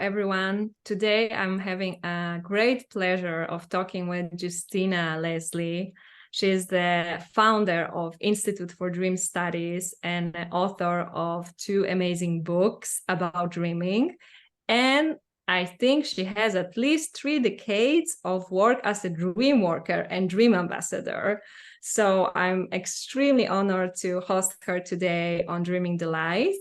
everyone. Today I'm having a great pleasure of talking with Justyna Lasley. She is the founder of Institute for Dream Studies and the author of two amazing books about dreaming. And I think she has at least 3 decades of work as a dream worker and dream ambassador. So I'm extremely honored to host her today on Dreaming Delight.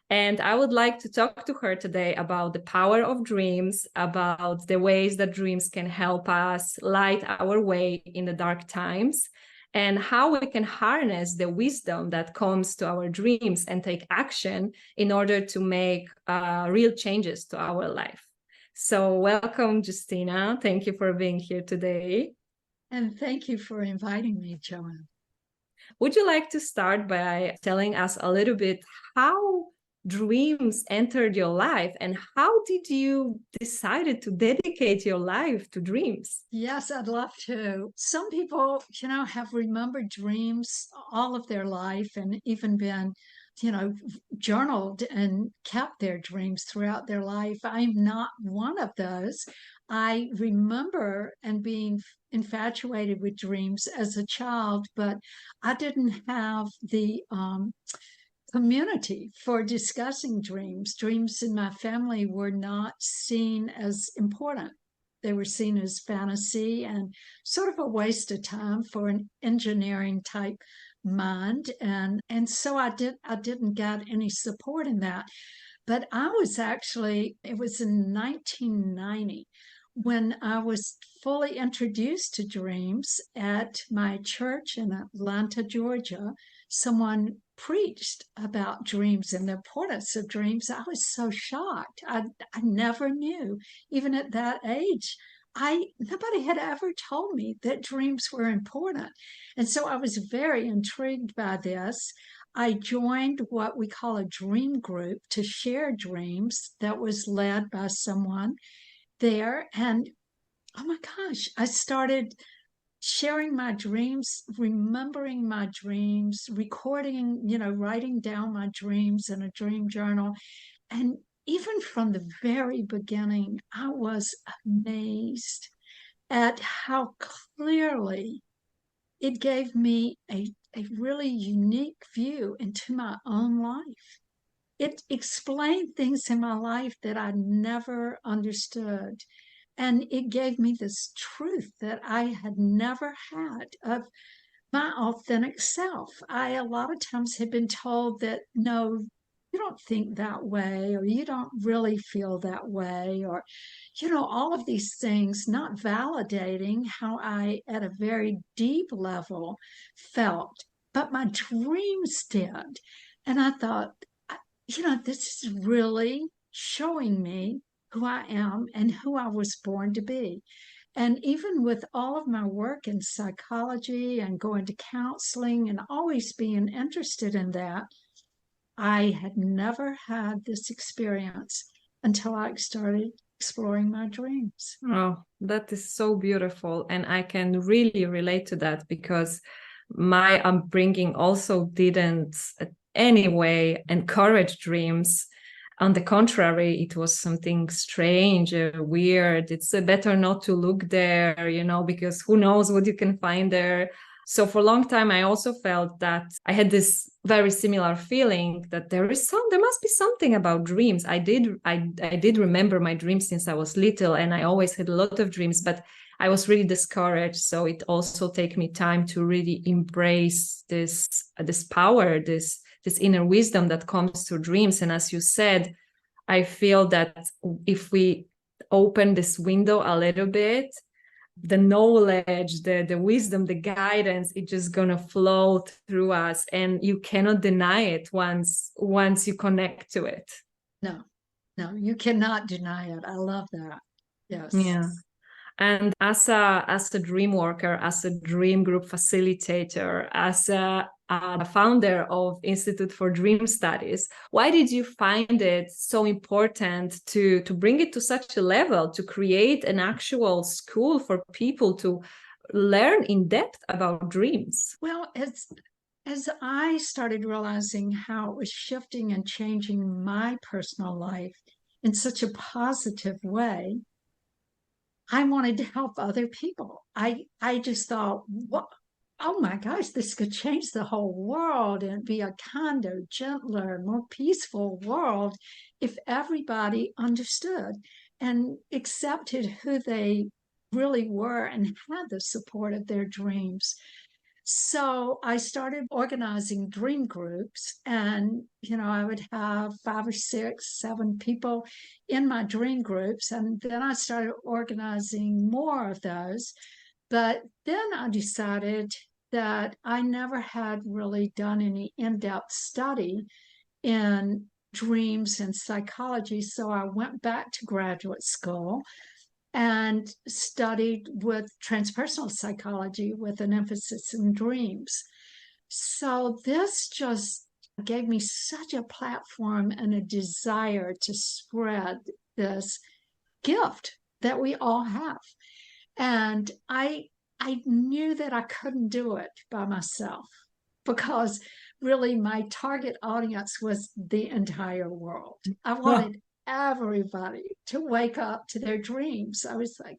And I would like to talk to her today about the power of dreams, about the ways that dreams can help us light our way in the dark times, and how we can harness the wisdom that comes to our dreams and take action in order to make real changes to our life. So welcome, Justina. Thank you for being here today. And thank you for inviting me, Joanne. Would you like to start by telling us a little bit how dreams entered your life and how did you decide to dedicate your life to dreams? Yes, I'd love to. Some people, have remembered dreams all of their life and even been, journaled and kept their dreams throughout their life. I'm not one of those. I remember and being infatuated with dreams as a child, but I didn't have the community for discussing dreams. Dreams in my family were not seen as important. They were seen as fantasy and sort of a waste of time for an engineering type mind. And so I didn't get any support in that. But it was in 1990 when I was fully introduced to dreams at my church in Atlanta, Georgia. Someone preached about dreams and the importance of dreams. I was so shocked. I never knew, even at that age. Nobody had ever told me that dreams were important. And so I was very intrigued by this. I joined what we call a dream group to share dreams that was led by someone there. And oh my gosh, I started sharing my dreams, remembering my dreams, recording, writing down my dreams in a dream journal. And even from the very beginning, I was amazed at how clearly it gave me a really unique view into my own life. It explained things in my life that I never understood. And it gave me this truth that I had never had of my authentic self. I, a lot of times, had been told that, no, you don't think that way, or you don't really feel that way, or, all of these things, not validating how I, at a very deep level, felt. But my dreams did. And I thought, this is really showing me who I am and who I was born to be. And even with all of my work in psychology and going to counseling and always being interested in that, I had never had this experience until I started exploring my dreams. Oh, that is so beautiful. And I can really relate to that because my upbringing also didn't any way encourage dreams. On the contrary, it was something strange, weird. It's better not to look there, because who knows what you can find there. So for a long time, I also felt that I had this very similar feeling that there must be something about dreams. I did remember my dreams since I was little, and I always had a lot of dreams, but I was really discouraged. So it also take me time to really embrace this power, this inner wisdom that comes through dreams. And as you said, I feel that if we open this window a little bit, the knowledge, the wisdom, the guidance, it's just gonna flow through us, and you cannot deny it once you connect to it. No, you cannot deny it. I love that. Yes. Yeah. And as a dream worker, as a dream group facilitator, as a founder of Institute for Dream Studies, why did you find it so important to bring it to such a level, to create an actual school for people to learn in depth about dreams? Well, as I started realizing how it was shifting and changing my personal life, in such a positive way, I wanted to help other people. I just thought, what? Oh my gosh, this could change the whole world and be a kinder, gentler, more peaceful world if everybody understood and accepted who they really were and had the support of their dreams. So I started organizing dream groups, and I would have 5 or 6, 7 people in my dream groups, and then I started organizing more of those. But then I decided that I never had really done any in-depth study in dreams and psychology, so I went back to graduate school and studied with transpersonal psychology with an emphasis in dreams. So this just gave me such a platform and a desire to spread this gift that we all have. And I knew that I couldn't do it by myself because really my target audience was the entire world. I wanted everybody to wake up to their dreams. I was like,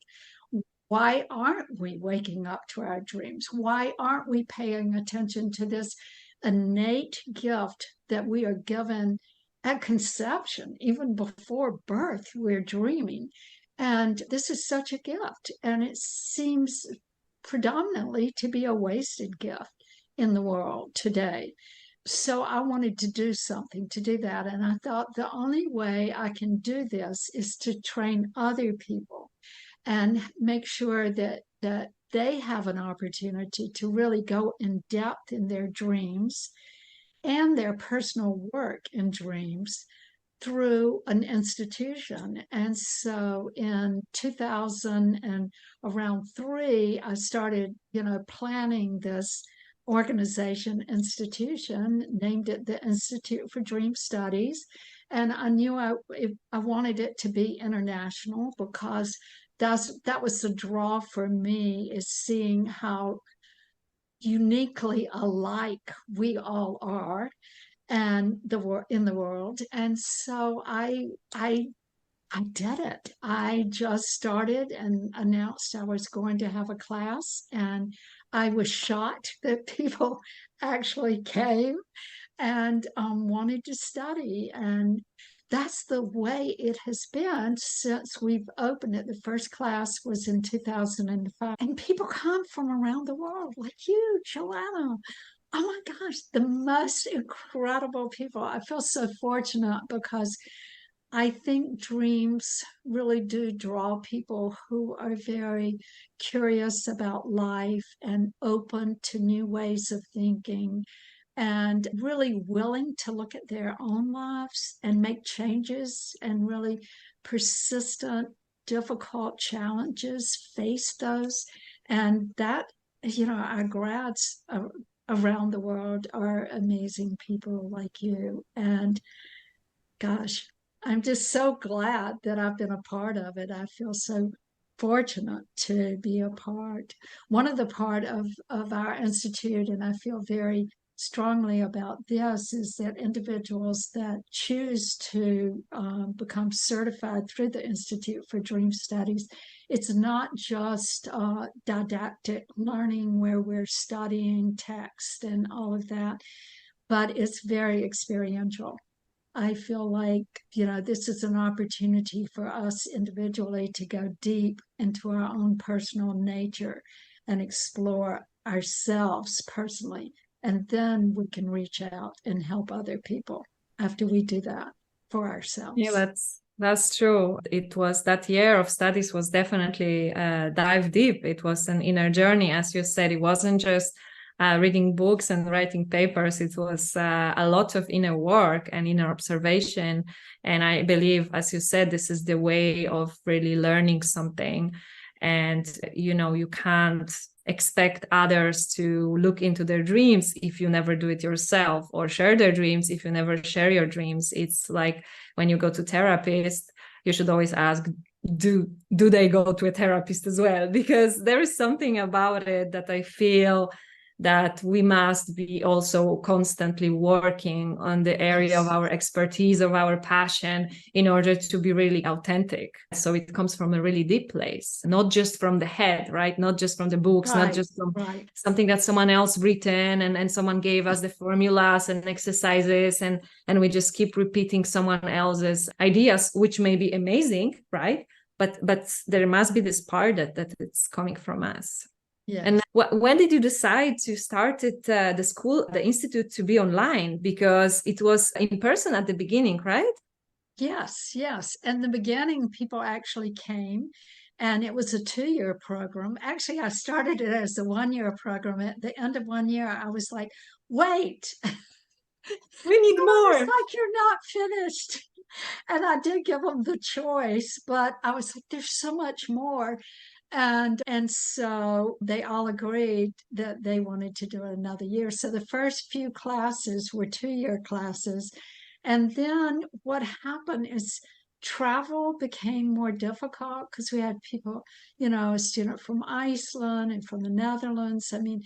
why aren't we waking up to our dreams? Why aren't we paying attention to this innate gift that we are given at conception? Even before birth, we're dreaming. And this is such a gift. And it seems predominantly to be a wasted gift in the world today. So I wanted to do something to do that. And I thought the only way I can do this is to train other people and make sure that they have an opportunity to really go in depth in their dreams and their personal work in dreams through an institution. And so in 2000 and around 3, I started, planning this organization institution, named it the Institute for Dream Studies. And I knew I wanted it to be international because that was the draw for me, is seeing how uniquely alike we all are and in the world. And so I did it. I just started and announced I was going to have a class, and I was shocked that people actually came and wanted to study. And that's the way it has been since we've opened it. The first class was in 2005, and people come from around the world, like you, Joanna. Oh my gosh, the most incredible people. I feel so fortunate because I think dreams really do draw people who are very curious about life and open to new ways of thinking and really willing to look at their own lives and make changes and really persistent, difficult challenges, face those. And that, our grads around the world are amazing people like you. And gosh, I'm just so glad that I've been a part of it. I feel so fortunate to be a part. One of the part of our institute, and I feel very strongly about this, is that individuals that choose to become certified through the Institute for Dream Studies, it's not just didactic learning where we're studying text and all of that, but it's very experiential. I feel like, this is an opportunity for us individually to go deep into our own personal nature and explore ourselves personally. And then we can reach out and help other people after we do that for ourselves. Yeah, that's true. It was that year of studies was definitely dive deep. It was an inner journey, as you said. It wasn't just reading books and writing papers. It was a lot of inner work and inner observation. And I believe, as you said, this is the way of really learning something. And, you can't expect others to look into their dreams if you never do it yourself, or share their dreams if you never share your dreams. It's like when you go to therapist, you should always ask, do they go to a therapist as well? Because there is something about it that I feel that we must be also constantly working on the area of our expertise, of our passion, in order to be really authentic. So it comes from a really deep place, not just from the head, right? Not just from the books, not just from something that someone else written and someone gave us the formulas and exercises, and we just keep repeating someone else's ideas, which may be amazing, right? But there must be this part that it's coming from us. Yes. And when did you decide to start the school, the institute, to be online? Because it was in person at the beginning, right? Yes. In the beginning, people actually came, and it was a 2-year program. Actually, I started it as a 1-year program. At the end of 1 year, I was like, wait, we need more. It's like, you're not finished. And I did give them the choice, but I was like, there's so much more. And so they all agreed that they wanted to do it another year. So the first few classes were 2-year classes. And then what happened is travel became more difficult because we had people, a student from Iceland and from the Netherlands. I mean,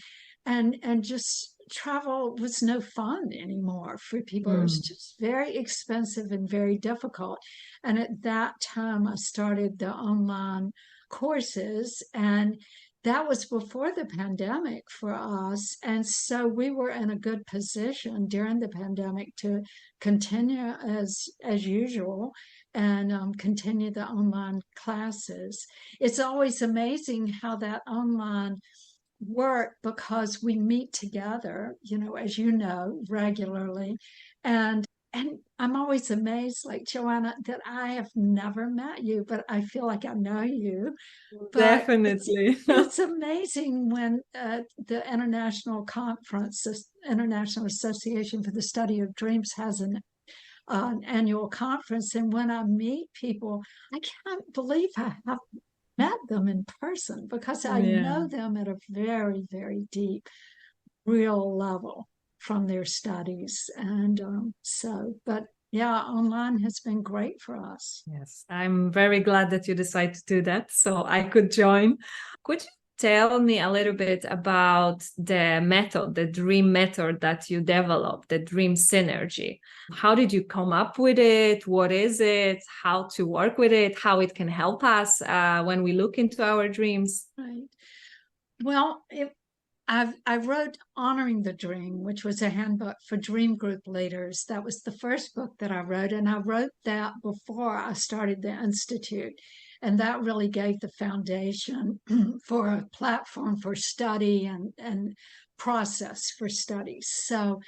and just travel was no fun anymore for people. It was just very expensive and very difficult. And at that time, I started the online courses, and that was before the pandemic for us. And so we were in a good position during the pandemic to continue as usual and continue the online classes. It's always amazing how that online work, because we meet together, as you know, regularly. And I'm always amazed, like Joanna, that I have never met you, but I feel like I know you. But definitely. It's amazing when the International Conference, the International Association for the Study of Dreams, has an annual conference. And when I meet people, I can't believe I have met them in person, because I know them at a very, very deep, real level from their studies. And but yeah, online has been great for us. Yes, I'm very glad that you decided to do that so I could join. Could you tell me a little bit about the method, the dream method that you developed, the dream synergy? How did you come up with it? What is it? How to work with it? How it can help us when we look into our dreams? Right. Well, I wrote Honoring the Dream, which was a handbook for dream group leaders. That was the first book that I wrote. And I wrote that before I started the Institute. And that really gave the foundation for a platform for study and process for study. So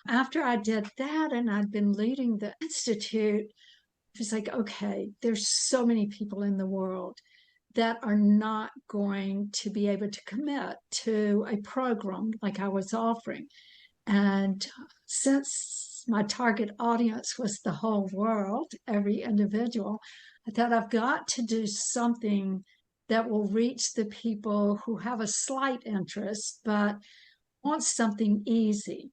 after I did that, and I'd been leading the Institute, it was like, okay, there's so many people in the world that are not going to be able to commit to a program like I was offering. And since my target audience was the whole world, every individual, I thought I've got to do something that will reach the people who have a slight interest but want something easy.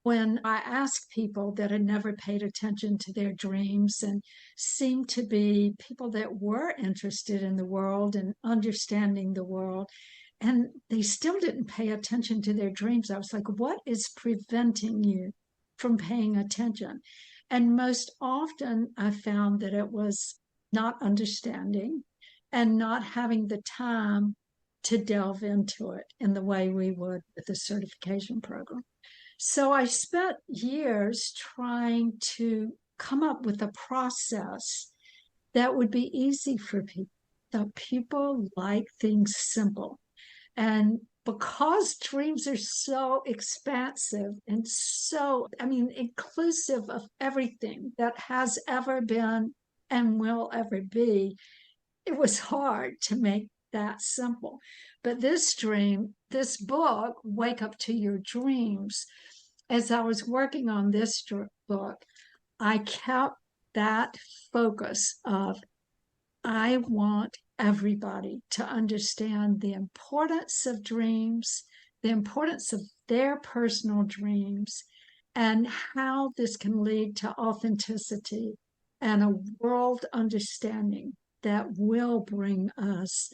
When I asked people that had never paid attention to their dreams and seemed to be people that were interested in the world and understanding the world, and they still didn't pay attention to their dreams, I was like, what is preventing you from paying attention? And most often I found that it was not understanding and not having the time to delve into it in the way we would with the certification program. So I spent years trying to come up with a process that would be easy for people. The people like things simple. And because dreams are so expansive and so, inclusive of everything that has ever been and will ever be, it was hard to make that simple. But this book, Wake Up to Your Dreams, as I was working on this book, I kept that focus of, I want everybody to understand the importance of dreams, the importance of their personal dreams, and how this can lead to authenticity and a world understanding that will bring us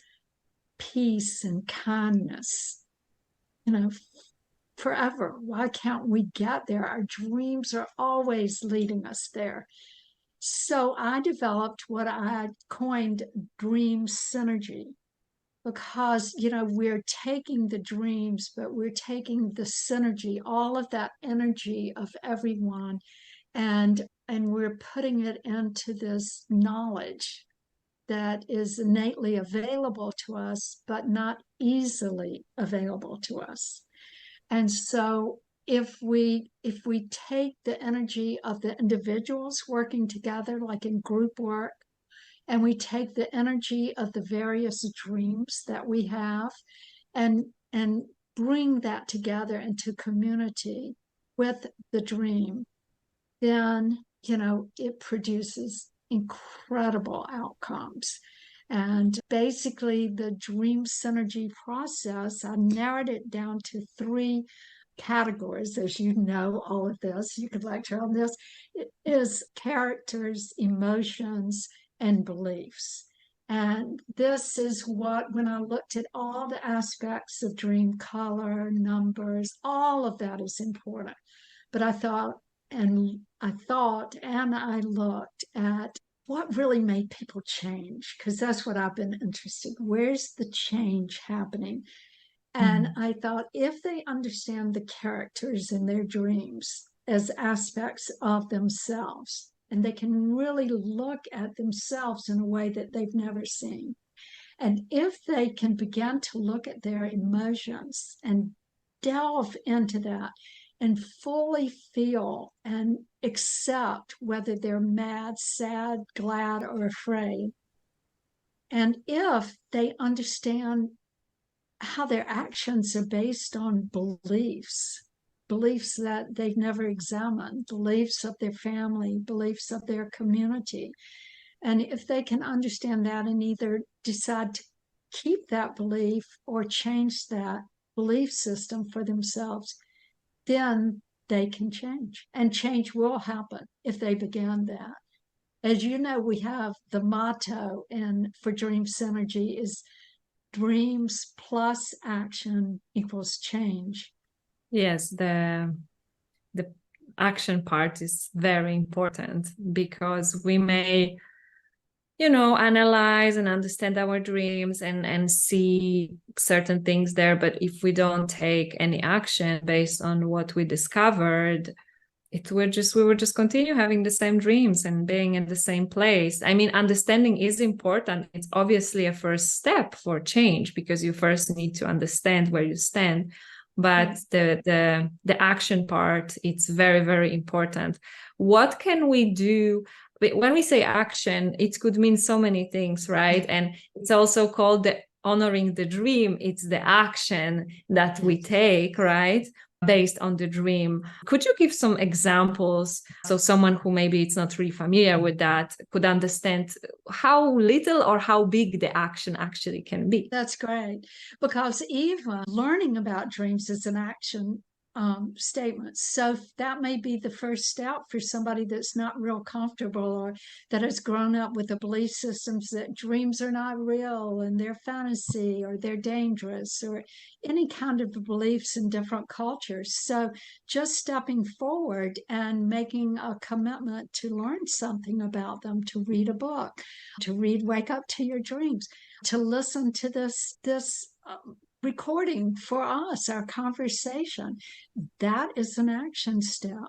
peace and kindness, forever. Why can't we get there? Our dreams are always leading us there. So I developed what I coined dream synergy, because we're taking the dreams, but we're taking the synergy, all of that energy of everyone, and we're putting it into this knowledge that is innately available to us but not easily available to us. And so if we take the energy of the individuals working together, like in group work, and we take the energy of the various dreams that we have, and bring that together into community with the dream, then it produces incredible outcomes. And basically, the dream synergy process, I narrowed it down to three categories. As you know, all of this, you could lecture on this. It is characters, emotions, and beliefs. And this is what, when I looked at all the aspects of dream, color, numbers, all of that is important. But I looked at what really made people change, because that's what I've been interested in. Where's the change happening? And I thought, if they understand the characters in their dreams as aspects of themselves, and they can really look at themselves in a way that they've never seen, and if they can begin to look at their emotions and delve into that and fully feel and accept whether they're mad, sad, glad, or afraid, and if they understand how their actions are based on beliefs that they've never examined, beliefs of their family, beliefs of their community. And if they can understand that and either decide to keep that belief or change that belief system for themselves, then they can change. And change will happen if they begin that. As you know, we have the motto for Dream Synergy is dreams plus action equals change. Yes, the action part is very important, because we may analyze and understand our dreams and see certain things there, but if we don't take any action based on what we discovered, we will just continue having the same dreams and being in the same place. I mean, understanding is important. It's obviously a first step for change, because you first need to understand where you stand. But the action part, it's very, very important. What can we do? When we say action, it could mean so many things, right? And it's also called the honoring the dream. It's the action that we take, right, based on the dream. Could you give some examples so someone who maybe it's not really familiar with that could understand how little or how big the action actually can be? That's great, because even learning about dreams is an action statement. So that may be the first step for somebody that's not real comfortable, or that has grown up with the belief systems that dreams are not real and they're fantasy or they're dangerous, or any kind of beliefs in different cultures. So just stepping forward and making a commitment to learn something about them, to read a book, to read Wake Up to Your Dreams, to listen to this recording for us, our conversation, that is an action step.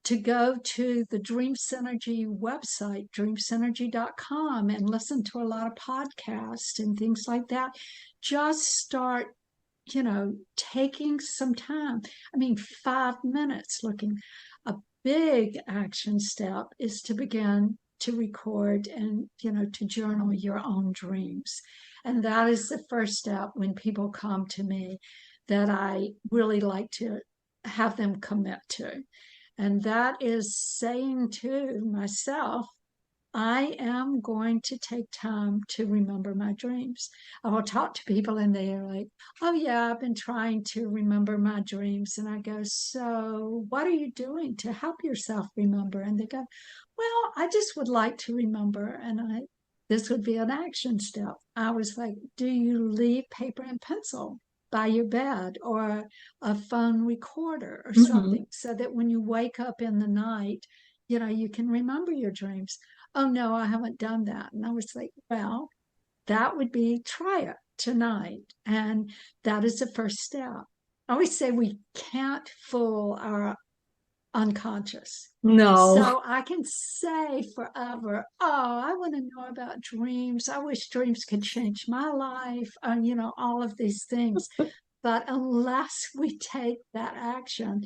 To go to the Dream Synergy website, dreamsynergy.com, and listen to a lot of podcasts and things like that. Just start, taking some time. I mean, 5 minutes looking. A big action step is to begin to record and, to journal your own dreams. And that is the first step when people come to me, that I really like to have them commit to. And that is saying to myself, I am going to take time to remember my dreams. I will talk to people and they're like, oh yeah, I've been trying to remember my dreams. And I go, so what are you doing to help yourself remember? And they go, well, I just would like to remember. And this would be an action step. I was like, do you leave paper and pencil by your bed, or a phone recorder or Mm-hmm. something, so that when you wake up in the night, you can remember your dreams. Oh no, I haven't done that. And I was like, well, that would be, try it tonight. And that is the first step. I always say we can't fool our unconscious. No. So I can say forever, oh, I want to know about dreams. I wish dreams could change my life, all of these things. But unless we take that action,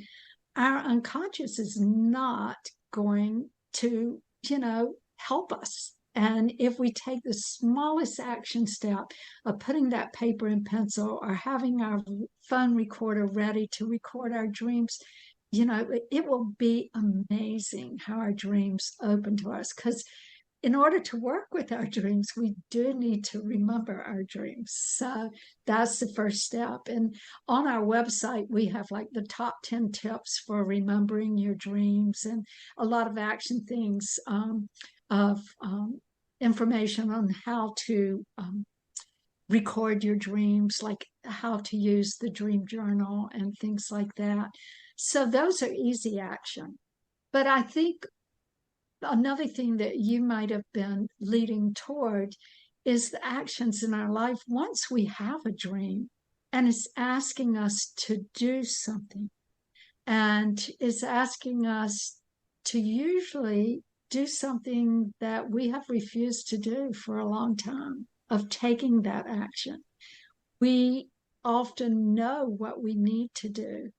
our unconscious is not going to, help us. And if we take the smallest action step of putting that paper and pencil, or having our phone recorder ready to record our dreams, it will be amazing how our dreams open to us. Because in order to work with our dreams, we do need to remember our dreams. So that's the first step. And on our website, we have like the top 10 tips for remembering your dreams, and a lot of action things, of information on how to record your dreams, like how to use the dream journal and things like that. So those are easy action. But I think another thing that you might have been leading toward is the actions in our life once we have a dream, and it's asking us to do something, and it's asking us to usually do something that we have refused to do for a long time, of taking that action. We often know what we need to do,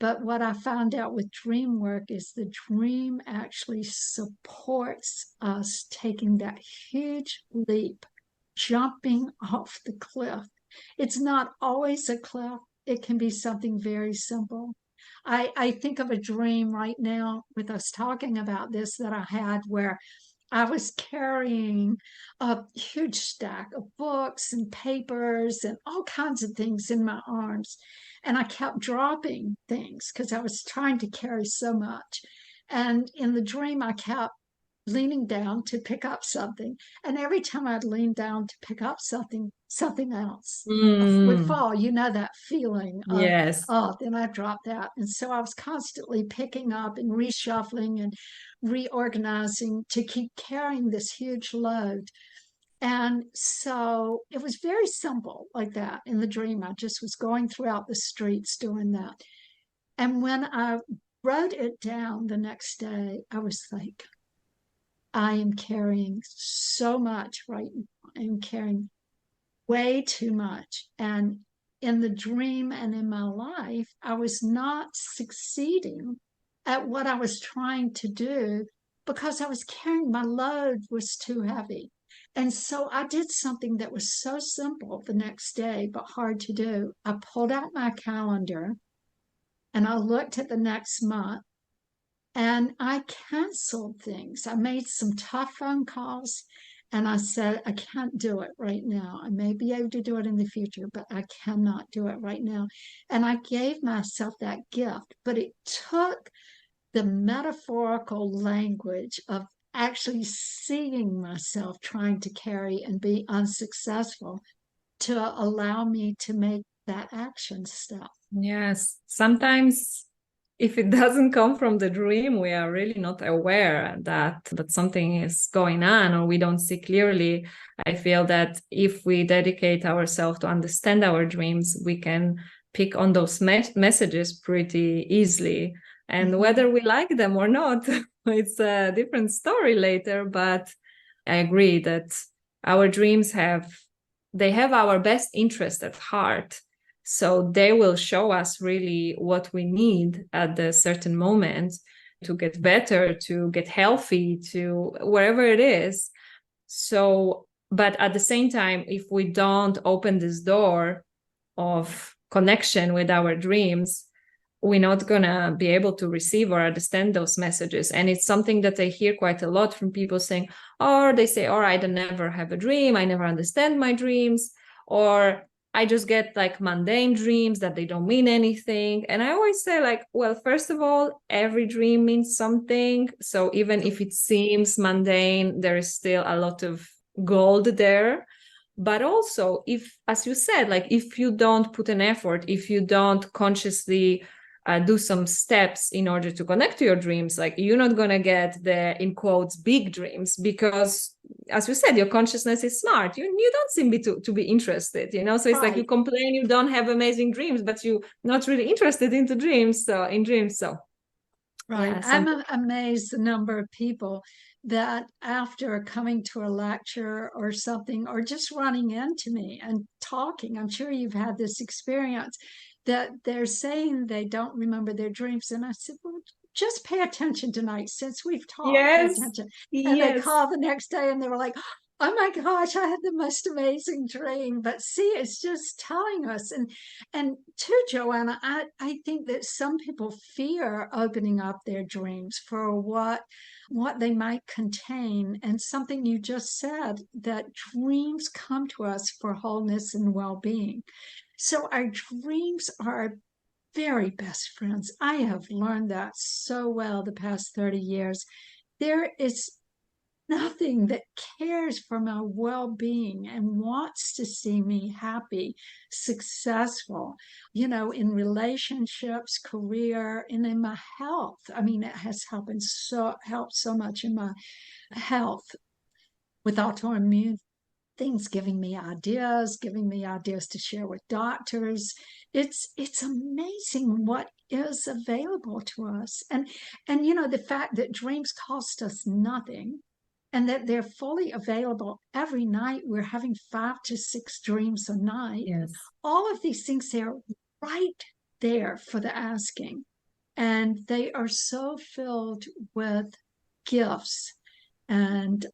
but what I found out with dream work is the dream actually supports us taking that huge leap, jumping off the cliff. It's not always a cliff, it can be something very simple. I think of a dream right now with us talking about this that I had, where I was carrying a huge stack of books and papers and all kinds of things in my arms. And I kept dropping things because I was trying to carry so much. And in the dream, I kept leaning down to pick up something. And every time I'd lean down to pick up something, something else would Mm. fall. That feeling of, Yes. oh, then I dropped that. And so I was constantly picking up and reshuffling and reorganizing to keep carrying this huge load. And so it was very simple like that in the dream. I just was going throughout the streets doing that. And when I wrote it down the next day, I was like, I am carrying so much right now. I'm carrying way too much. And in the dream and in my life, I was not succeeding at what I was trying to do because I was carrying, my load was too heavy. And so I did something that was so simple the next day, but hard to do. I pulled out my calendar and I looked at the next month, and I canceled things. I made some tough phone calls, and I said, I can't do it right now. I may be able to do it in the future, but I cannot do it right now. And I gave myself that gift, but it took the metaphorical language of actually seeing myself trying to carry and be unsuccessful to allow me to make that action step. Yes. Sometimes if it doesn't come from the dream, we are really not aware that something is going on, or we don't see clearly. I feel that if we dedicate ourselves to understand our dreams, we can pick on those messages pretty easily. And whether we like them or not, it's a different story later. But I agree that our dreams have our best interest at heart. So they will show us really what we need at the certain moment to get better, to get healthy, to wherever it is. So, but at the same time, if we don't open this door of connection with our dreams, we're not going to be able to receive or understand those messages. And it's something that I hear quite a lot from people saying, or they say, all right, I never have a dream. I never understand my dreams. Or I just get like mundane dreams that they don't mean anything. And I always say, like, well, first of all, every dream means something. So even if it seems mundane, there is still a lot of gold there. But also, if, as you said, like if you don't put an effort, if you don't consciously do some steps in order to connect to your dreams, like you're not going to get the, in quotes, big dreams, because as you said, your consciousness is smart. You don't seem to be interested, you know? So it's like you complain you don't have amazing dreams, but you're not really interested into dreams. So in dreams. So Right. yeah, I'm amazed the number of people that after coming to a lecture or something, or just running into me and talking, I'm sure you've had this experience, that they're saying they don't remember their dreams. And I said, well, just pay attention tonight. Since we've talked, pay yes, attention. And they yes. call the next day and they were like, oh my gosh, I had the most amazing dream. But see, it's just telling us. And too, Joanna, I think that some people fear opening up their dreams for what they might contain. And something you just said, that dreams come to us for wholeness and well-being. So our dreams are our very best friends. I have learned that so well the past 30 years. There is nothing that cares for my well-being and wants to see me happy, successful, in relationships, career, and in my health. I mean, it has helped so much in my health with autoimmune things, giving me ideas to share with doctors. It's amazing what is available to us. And the fact that dreams cost us nothing and that they're fully available every night. We're having 5 to 6 dreams a night. Yes. All of these things, they're right there for the asking. And they are so filled with gifts. And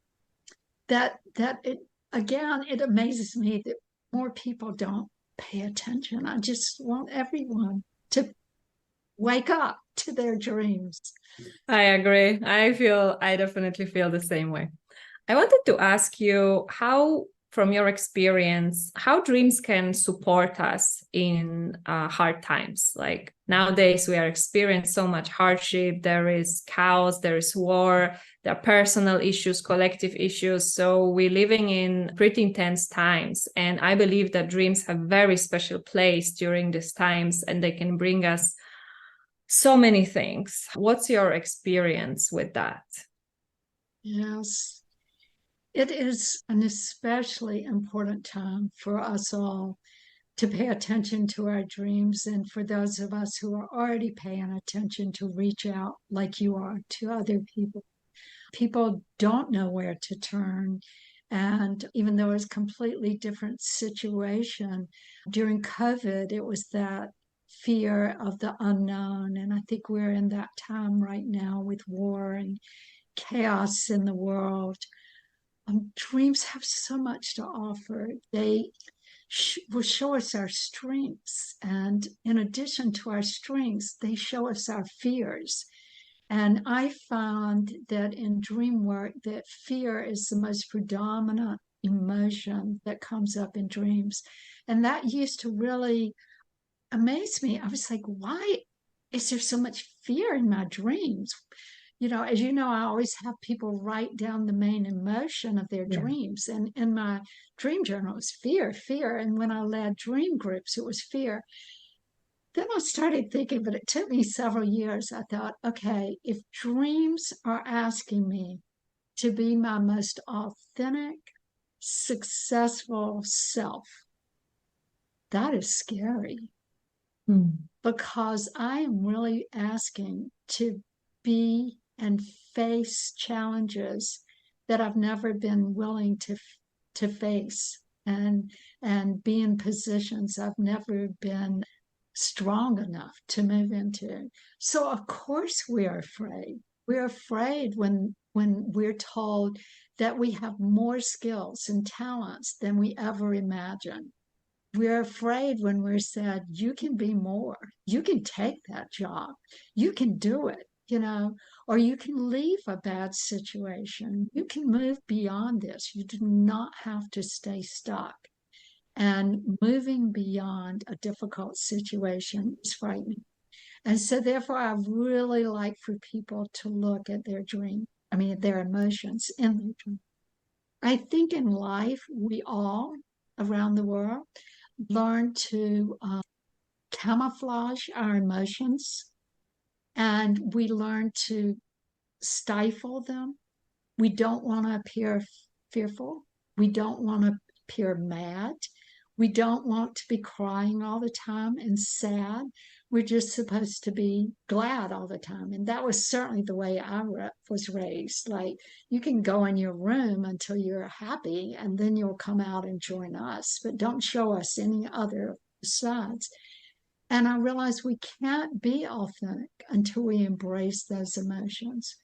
that it, again, it amazes me that more people don't pay attention. I just want everyone to wake up to their dreams. I agree. I definitely feel the same way. I wanted to ask you how, from your experience, how dreams can support us in hard times. Like nowadays, we are experiencing so much hardship. There is chaos, there is war, there are personal issues, collective issues. So we're living in pretty intense times. And I believe that dreams have a very special place during these times, and they can bring us so many things. What's your experience with that? Yes, it is an especially important time for us all to pay attention to our dreams, and for those of us who are already paying attention to reach out like you are to other people. People don't know where to turn. And even though it's a completely different situation, during COVID, it was that fear of the unknown. And I think we're in that time right now with war and chaos in the world. Dreams have so much to offer. They will show us our strengths. And in addition to our strengths, they show us our fears. And I found that in dream work, that fear is the most predominant emotion that comes up in dreams. And that used to really amaze me. I was like, why is there so much fear in my dreams? As you know, I always have people write down the main emotion of their dreams. And in my dream journal, it was fear, fear. And when I led dream groups, it was fear. Then I started thinking, but it took me several years. I thought, okay, if dreams are asking me to be my most authentic, successful self, that is scary. Because I am really asking to be and face challenges that I've never been willing to face, and be in positions I've never been strong enough to move into. So of course we are afraid. We're afraid when we're told that we have more skills and talents than we ever imagined. We're afraid when we're said, you can be more, you can take that job, you can do it, or you can leave a bad situation, you can move beyond this, you do not have to stay stuck. And moving beyond a difficult situation is frightening. And so therefore, I really like for people to look at their their emotions in their dream. I think in life, we all around the world, learn to camouflage our emotions, and we learn to stifle them. We don't want to appear fearful. We don't want to appear mad. We don't want to be crying all the time and sad. We're just supposed to be glad all the time. And that was certainly the way I was raised. Like, you can go in your room until you're happy, and then you'll come out and join us, but don't show us any other sides. And I realized we can't be authentic until we embrace those emotions.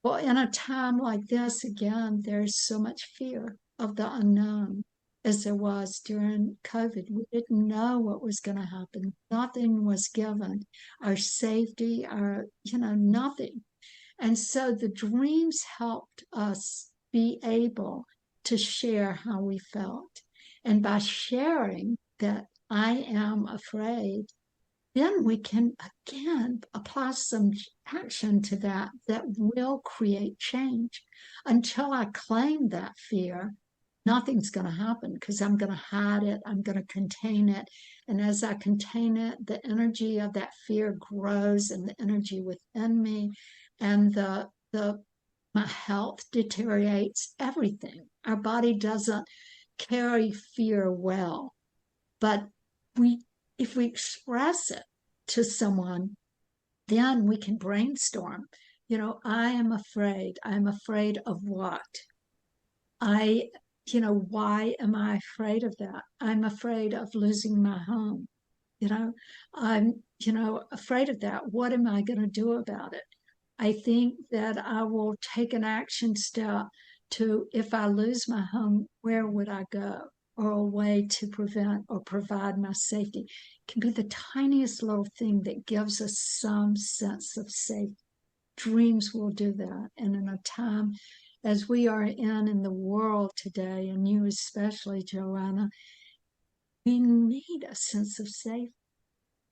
Well, in a time like this, again, there's so much fear of the unknown as there was during COVID. We didn't know what was going to happen. Nothing was given. Our safety, nothing. And so the dreams helped us be able to share how we felt. And by sharing that I am afraid, then we can again apply some action to that will create change. Until I claim that fear, nothing's going to happen, because I'm going to hide it, I'm going to contain it. And as I contain it, the energy of that fear grows, and the energy within me, and my health deteriorates, everything. Our body doesn't carry fear well, but if we express it to someone, then we can brainstorm. I am afraid. I'm afraid of what? Why am I afraid of that? I'm afraid of losing my home. I'm, afraid of that. What am I going to do about it? I think that I will take an action step to, if I lose my home, where would I go? Or a way to prevent or provide my safety. It can be the tiniest little thing that gives us some sense of safety. Dreams will do that. And in a time as we are in the world today, and you especially, Joanna, we need a sense of safety.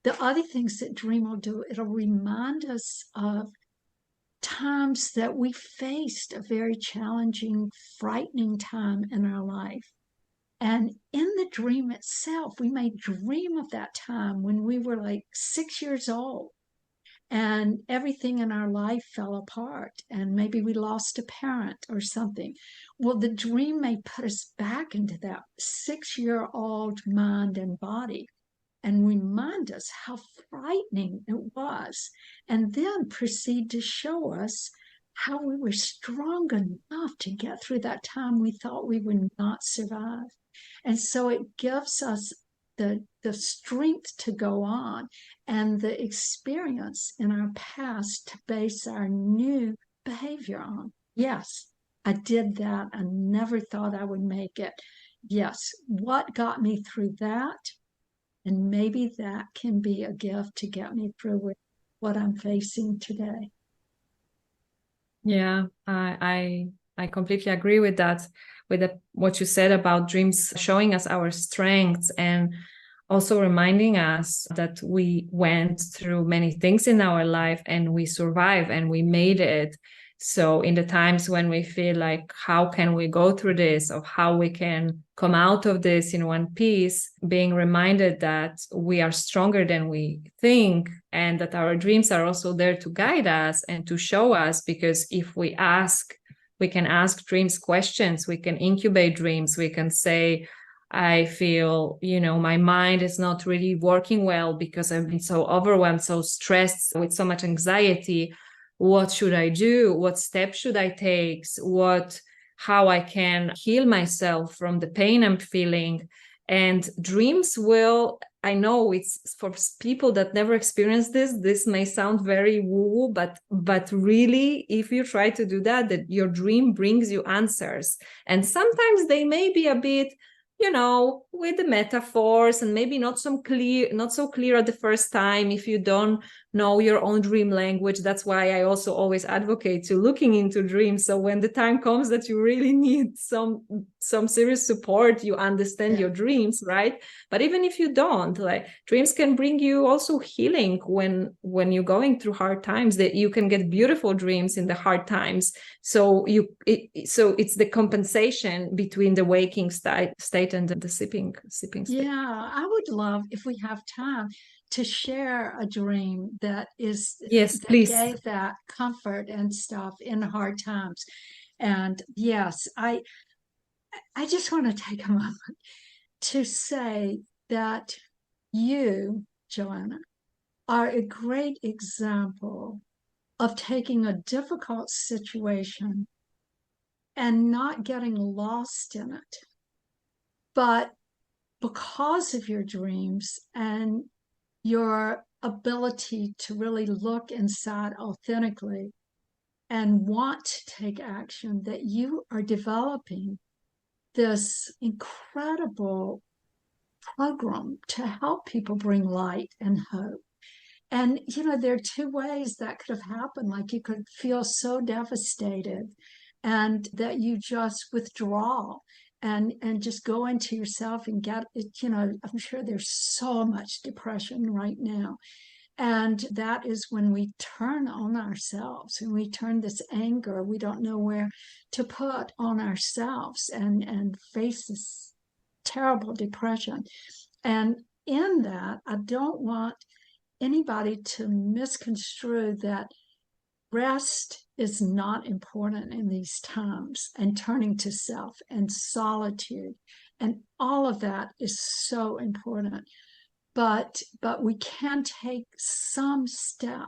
The other things that dream will do, it'll remind us of times that we faced a very challenging, frightening time in our life. And in the dream itself, we may dream of that time when we were like 6 years old and everything in our life fell apart, and maybe we lost a parent or something. Well, the dream may put us back into that 6-year-old mind and body and remind us how frightening it was, and then proceed to show us how we were strong enough to get through that time we thought we would not survive. And so it gives us the strength to go on, and the experience in our past to base our new behavior on. Yes, I did that. I never thought I would make it. Yes, what got me through that? And maybe that can be a gift to get me through what I'm facing today. Yeah, I completely agree with that, with what you said about dreams showing us our strengths, and also reminding us that we went through many things in our life and we survived and we made it. So in the times when we feel like, how can we go through this, or how we can come out of this in one piece, being reminded that we are stronger than we think, and that our dreams are also there to guide us and to show us. Because if we ask, we can ask dreams questions, we can incubate dreams, we can say, I feel, my mind is not really working well because I've been so overwhelmed, so stressed, with so much anxiety. What should I do? What steps should I take? How I can heal myself from the pain I'm feeling? And dreams will, I know it's for people that never experienced this may sound very woo-woo, but really, if you try to do that your dream brings you answers. And sometimes they may be a bit, with the metaphors, and maybe not so clear at the first time if you don't know your own dream language. That's why I also always advocate to looking into dreams. So when the time comes that you really need some serious support, you understand your dreams, right? But even if you don't, like, dreams can bring you also healing when you're going through hard times, that you can get beautiful dreams in the hard times. So it's the compensation between the waking state and the sleeping state. Yeah, I would love, if we have time, to share a dream that Yes, that please. gave that comfort and stuff in hard times. And yes, I just want to take a moment to say that you, Joanna, are a great example of taking a difficult situation and not getting lost in it, but because of your dreams and your ability to really look inside authentically and want to take action, that you are developing this incredible program to help people bring light and hope. And, there are two ways that could have happened. Like, you could feel so devastated and that you just withdraw and just go into yourself and get it. I'm sure there's so much depression right now. And that is when we turn on ourselves and we turn this anger we don't know where to put on ourselves and face this terrible depression. And in that, I don't want anybody to misconstrue that rest is not important in these times, and turning to self and solitude and all of that is so important. But we can take some step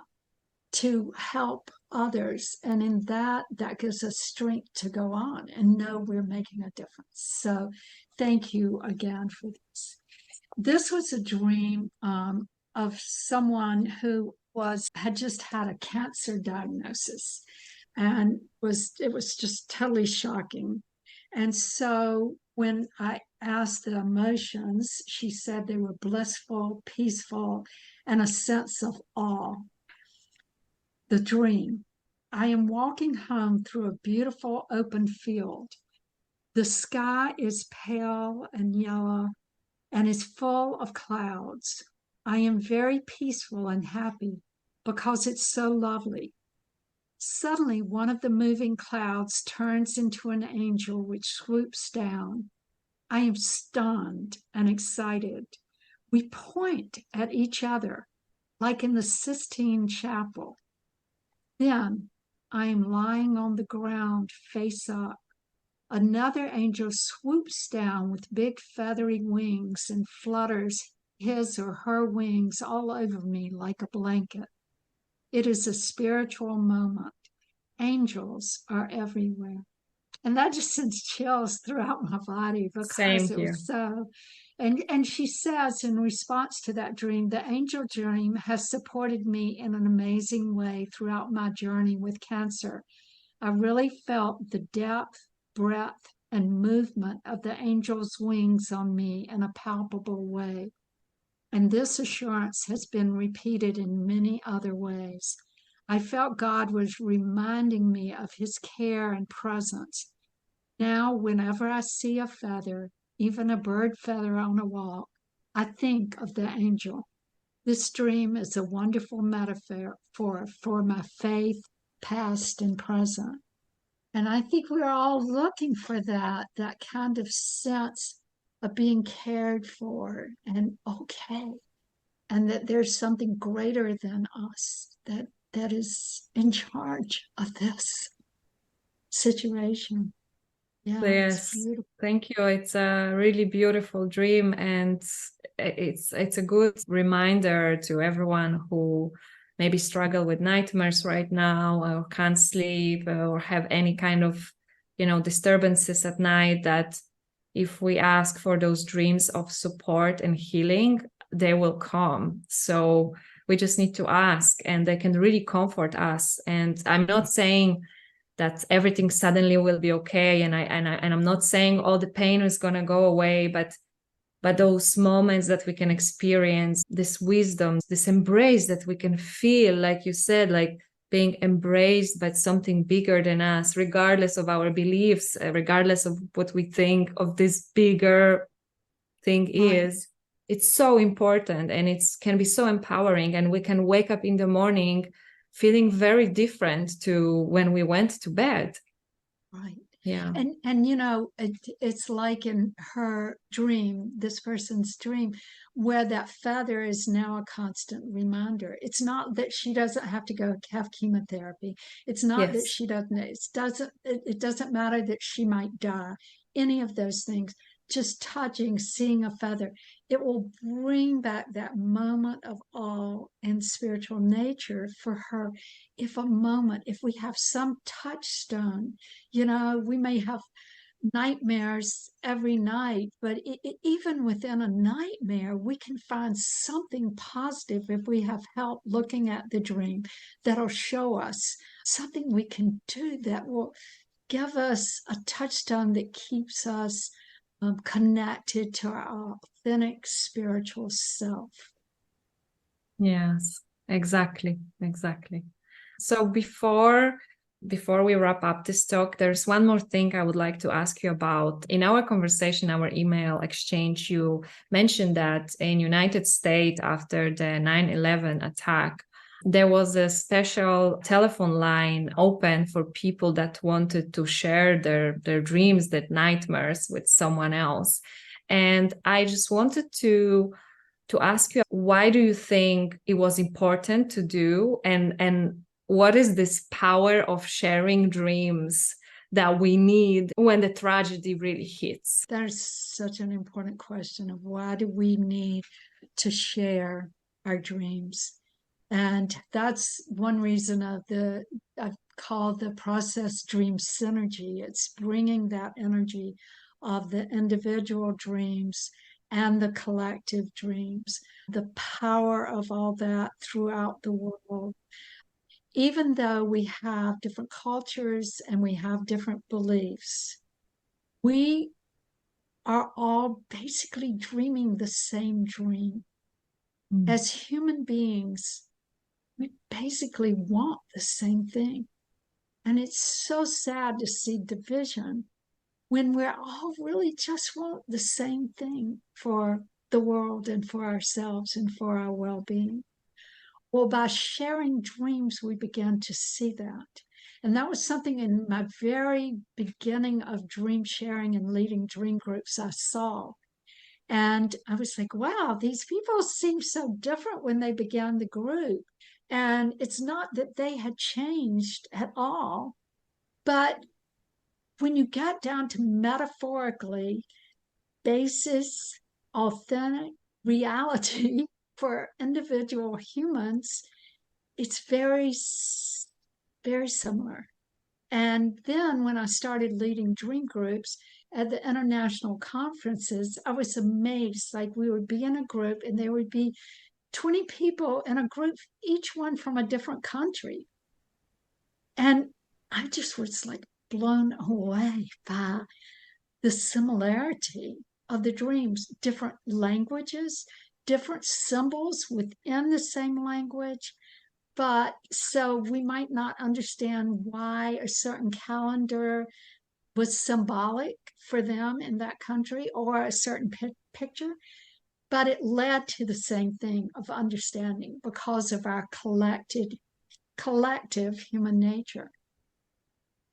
to help others, and in that gives us strength to go on and know we're making a difference. So thank you again for this. This was a dream of someone who had just had a cancer diagnosis, and it was just totally shocking. And so when I asked the emotions, she said they were blissful, peaceful, and a sense of awe. The dream: I am walking home through a beautiful open field. The sky is pale and yellow and is full of clouds. I am very peaceful and happy because it's so lovely. Suddenly, one of the moving clouds turns into an angel which swoops down. I am stunned and excited. We point at each other, like in the Sistine Chapel. Then I am lying on the ground, face up. Another angel swoops down with big feathery wings and flutters his or her wings all over me like a blanket. It is a spiritual moment. Angels are everywhere. And that just sends chills throughout my body Same because it here. was so. And she says, in response to that dream, the angel dream has supported me in an amazing way throughout my journey with cancer. I really felt the depth, breadth, and movement of the angel's wings on me in a palpable way. And this assurance has been repeated in many other ways. I felt God was reminding me of his care and presence. Now, whenever I see a feather, even a bird feather on a walk, I think of the angel. This dream is a wonderful metaphor for my faith, past and present. And I think we're all looking for that kind of sense of being cared for and okay, and that there's something greater than us that is in charge of this situation. Yeah, it's Yes, beautiful. thank you. It's a really beautiful dream, and it's a good reminder to everyone who maybe struggle with nightmares right now, or can't sleep, or have any kind of, disturbances at night, that if we ask for those dreams of support and healing, they will come. So we just need to ask, and they can really comfort us. And I'm not saying that everything suddenly will be okay, and I'm not saying all the pain is going to go away, but but those moments that we can experience, this wisdom, this embrace that we can feel, like you said, like being embraced by something bigger than us, regardless of our beliefs, regardless of what we think of this bigger thing is. It's so important, and it can be so empowering, and we can wake up in the morning feeling very different to when we went to bed. Right. Yeah. And it's like in her dream, this person's dream, where that feather is now a constant reminder. It's not that she doesn't have to go have chemotherapy. It's not that Yes. she doesn't, it doesn't matter that she might die. Any of those things, just touching, seeing a feather, it will bring back that moment of awe and spiritual nature for her. If we have some touchstone, we may have nightmares every night, but even within a nightmare, we can find something positive if we have help looking at the dream that'll show us something we can do that will give us a touchstone that keeps us connected to our authentic spiritual self. Yes, exactly. Exactly. So before we wrap up this talk, there's one more thing I would like to ask you about. In our conversation, our email exchange, you mentioned that in United States, after the 9/11 attack, there was a special telephone line open for people that wanted to share their dreams, their nightmares with someone else. And I just wanted to ask you, why do you think it was important to do, and what is this power of sharing dreams that we need when the tragedy really hits? That is such an important question of why do we need to share our dreams? And that's one reason I've called the process dream synergy. It's bringing that energy of the individual dreams and the collective dreams, the power of all that throughout the world. Even though we have different cultures and we have different beliefs, we are all basically dreaming the same dream. As human beings, we basically want the same thing. And it's so sad to see division when we're all really just want the same thing for the world and for ourselves and for our well-being. Well, by sharing dreams, we began to see that. And that was something in my very beginning of dream sharing and leading dream groups I saw. And I was like, wow, these people seem so different when they began the group. And it's not that they had changed at all, but when you got down to metaphorically basis, authentic reality for individual humans, it's very, very similar. And then when I started leading dream groups at the international conferences, I was amazed. Like we would be in a group and there would be 20 people in a group, each one from a different country. And I just was like blown away by the similarity of the dreams, different languages, different symbols within the same language. But so we might not understand why a certain calendar was symbolic for them in that country or a certain picture, but it led to the same thing of understanding because of our collective human nature.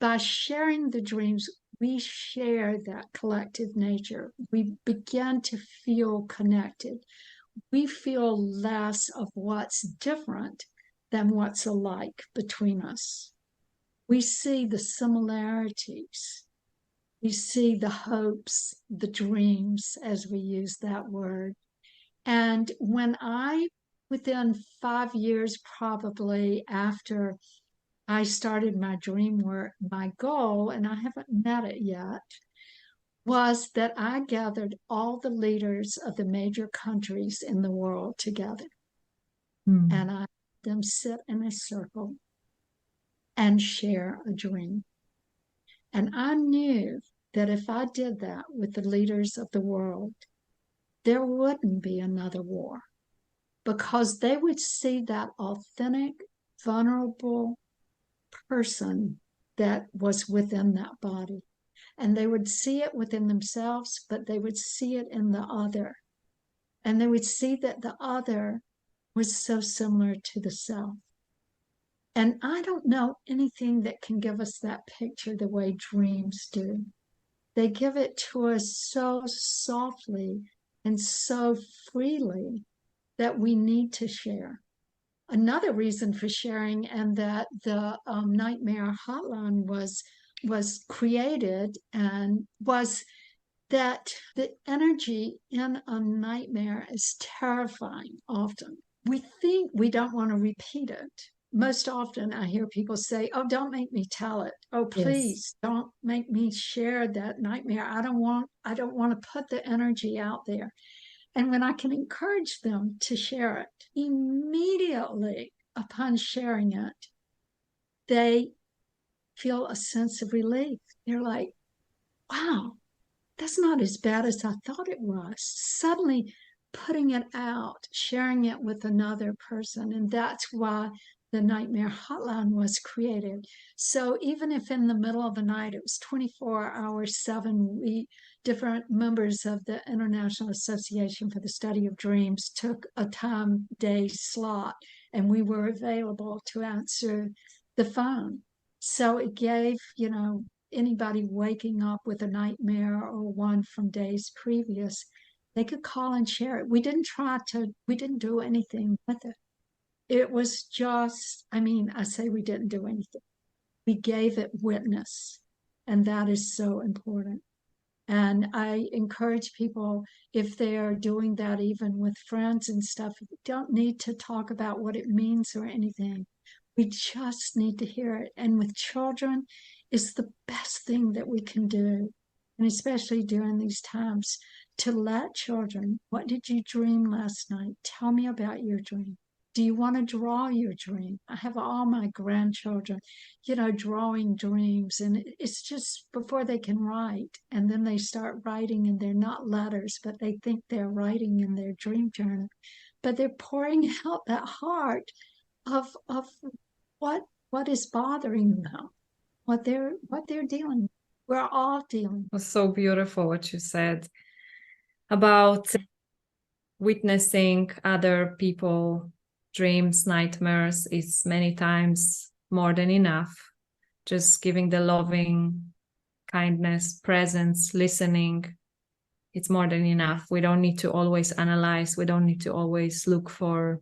By sharing the dreams, we share that collective nature. We begin to feel connected. We feel less of what's different than what's alike between us. We see the similarities. We see the hopes, the dreams, as we use that word. And within 5 years probably after I started my dream work, my goal, and I haven't met it yet, was that I gathered all the leaders of the major countries in the world together. And I had them sit in a circle and share a dream. And I knew that if I did that with the leaders of the world, there wouldn't be another war, because they would see that authentic, vulnerable person that was within that body. And they would see it within themselves, but they would see it in the other. And they would see that the other was so similar to the self. And I don't know anything that can give us that picture the way dreams do. They give it to us so softly and so freely that we need to share. Another reason for sharing, and that the nightmare hotline was created, and was that the energy in a nightmare is terrifying often. We think we don't want to repeat it. Most often I hear people say, "Oh, don't make me tell it. Oh, Yes. please don't make me share that nightmare. I don't want to put the energy out there." And when I can encourage them to share it, immediately upon sharing it, they feel a sense of relief. They're like, "Wow, that's not as bad as I thought it was." Suddenly putting it out, sharing it with another person. And that's why the Nightmare Hotline was created. So even if in the middle of the night, it was 24 hours, 7, different members of the International Association for the Study of Dreams took a time day slot, and we were available to answer the phone. So it gave, anybody waking up with a nightmare or one from days previous, they could call and share it. We didn't do anything with it. It was just, I say we didn't do anything. We gave it witness. And that is so important. And I encourage people, if they're doing that, even with friends and stuff, we don't need to talk about what it means or anything. We just need to hear it. And with children, it's the best thing that we can do. And especially during these times, to let children, "What did you dream last night? Tell me about your dream. Do you want to draw your dream?" I have all my grandchildren, drawing dreams. And it's just before they can write. And then they start writing, and they're not letters, but they think they're writing in their dream journal. But they're pouring out that heart of what is bothering them, what they're dealing with. We're all dealing. It was so beautiful what you said about witnessing other people dreams, nightmares is many times more than enough. Just giving the loving kindness, presence, listening, it's more than enough. We don't need to always analyze. We don't need to always look for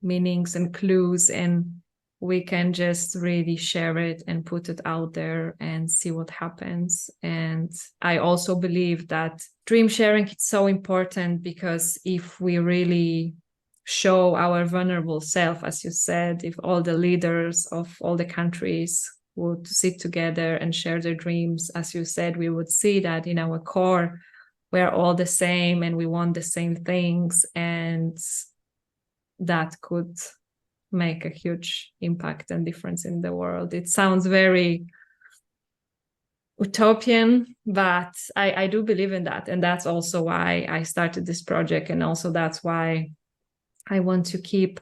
meanings and clues, and we can just really share it and put it out there and see what happens. And I also believe that dream sharing is so important, because if we really show our vulnerable self, as you said, if all the leaders of all the countries would sit together and share their dreams, as you said, we would see that in our core, we're all the same and we want the same things. And that could make a huge impact and difference in the world. It sounds very utopian, but I do believe in that. And that's also why I started this project. And also that's why I want to keep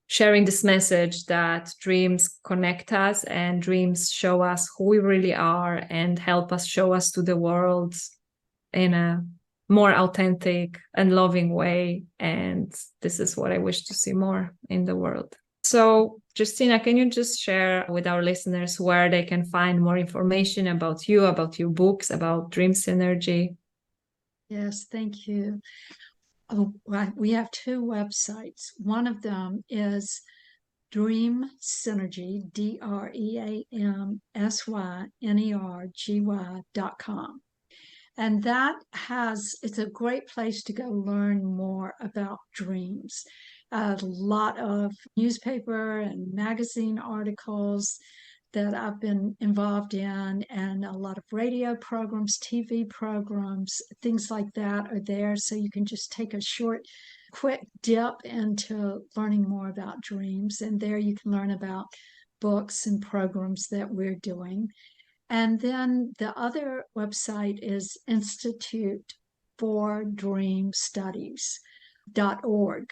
sharing this message that dreams connect us and dreams show us who we really are and help us show us to the world in a more authentic and loving way. And this is what I wish to see more in the world. So, Justina, can you just share with our listeners where they can find more information about you, about your books, about Dream Synergy? Yes, thank you. Oh, we have 2 websites. One of them is Dream Synergy, DreamSynergy.com. And it's a great place to go learn more about dreams. A lot of newspaper and magazine articles that I've been involved in, and a lot of radio programs, TV programs, things like that are there. So you can just take a quick dip into learning more about dreams. And there you can learn about books and programs that we're doing. And then the other website is Institute 4dreamstudies.org.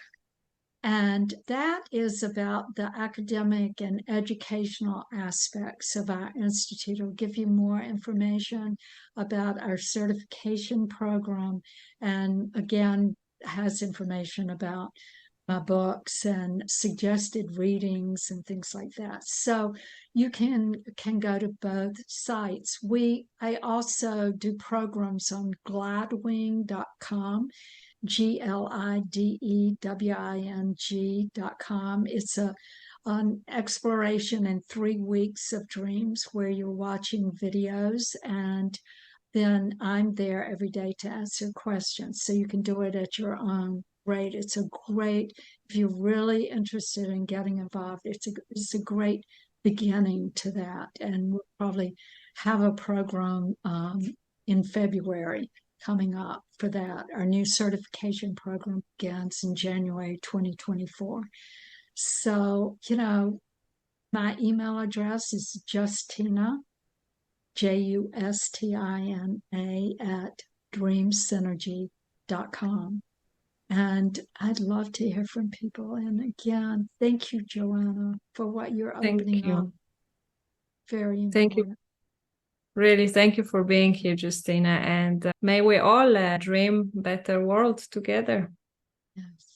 And that is about the academic and educational aspects of our institute. It'll give you more information about our certification program, and again, has information about my books and suggested readings and things like that. So you can go to both sites. I also do programs on gladwing.com, GLIDEWING.com. It's an exploration in 3 weeks of dreams where you're watching videos, and then I'm there every day to answer questions. So you can do it at your own rate. It's a great, if you're really interested in getting involved, it's a great beginning to that. And we'll probably have a program in February coming up for that. Our new certification program begins in January 2024. So, my email address is Justina, Justina at dreamsynergy.com. And I'd love to hear from people. And again, thank you, Joanna, for what you're opening up. Very important. Thank you. Really, thank you for being here, Justina. And may we all dream better world together. Yes.